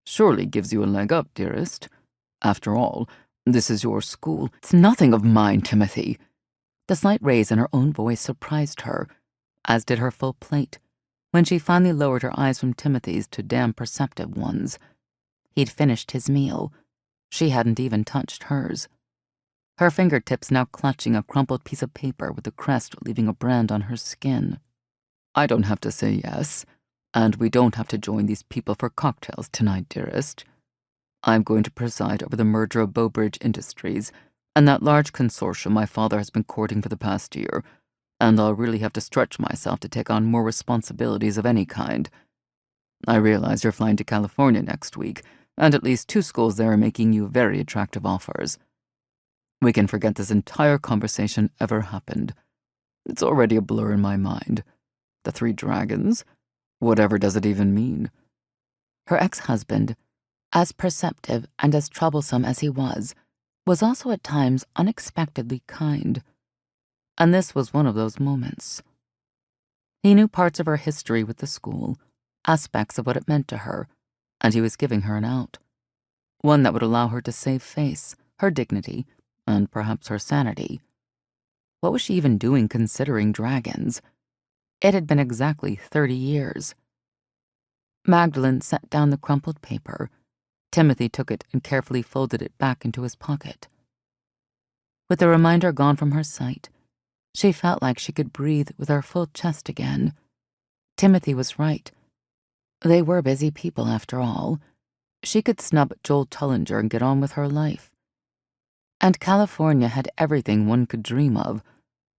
surely gives you a leg up, dearest. After all, this is your school. It's nothing of mine, Timothy." The slight raise in her own voice surprised her, as did her full plate, when she finally lowered her eyes from Timothy's to damn perceptive ones. He'd finished his meal. She hadn't even touched hers. Her fingertips now clutching a crumpled piece of paper with the crest leaving a brand on her skin. "I don't have to say yes, and we don't have to join these people for cocktails tonight, dearest. I'm going to preside over the merger of Bowbridge Industries and that large consortium my father has been courting for the past year, and I'll really have to stretch myself to take on more responsibilities of any kind. I realize you're flying to California next week, and at least 2 schools there are making you very attractive offers. We can forget this entire conversation ever happened. It's already a blur in my mind. The 3 dragons? Whatever does it even mean?" Her ex-husband, as perceptive and as troublesome as he was also at times unexpectedly kind. And this was one of those moments. He knew parts of her history with the school, aspects of what it meant to her, and he was giving her an out. One that would allow her to save face, her dignity, and perhaps her sanity. What was she even doing considering dragons? It had been exactly 30 years. Magdalene set down the crumpled paper. Timothy took it and carefully folded it back into his pocket. With the reminder gone from her sight, she felt like she could breathe with her full chest again. Timothy was right. They were busy people, after all. She could snub Joel Tullinger and get on with her life. And California had everything one could dream of: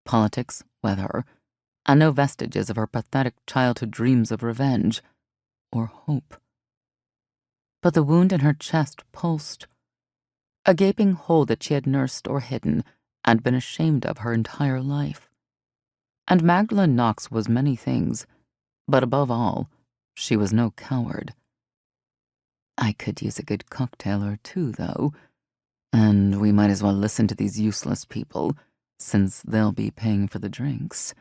politics, weather, and no vestiges of her pathetic childhood dreams of revenge or hope. But the wound in her chest pulsed, a gaping hole that she had nursed or hidden and been ashamed of her entire life. And Magdalene Nox was many things, but above all, she was no coward. "I could use a good cocktail or 2, though, and we might as well listen to these useless people, since they'll be paying for the drinks."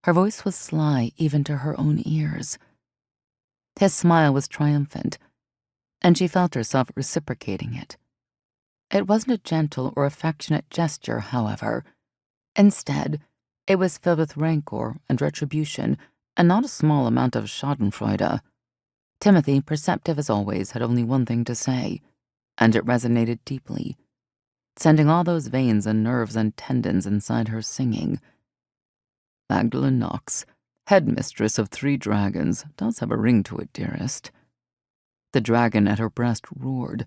Her voice was sly even to her own ears. His smile was triumphant, and she felt herself reciprocating it. It wasn't a gentle or affectionate gesture, however. Instead, it was filled with rancor and retribution, and not a small amount of schadenfreude. Timothy, perceptive as always, had only one thing to say, and it resonated deeply, sending all those veins and nerves and tendons inside her singing. "Magdalene Nox, headmistress of 3 dragons, does have a ring to it, dearest." The dragon at her breast roared,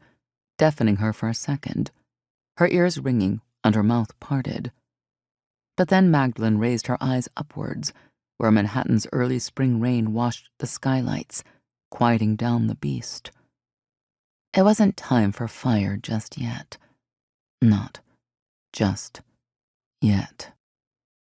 deafening her for a second, her ears ringing and her mouth parted. But then Magdalene raised her eyes upwards, where Manhattan's early spring rain washed the skylights, quieting down the beast. It wasn't time for fire just yet. Not just yet.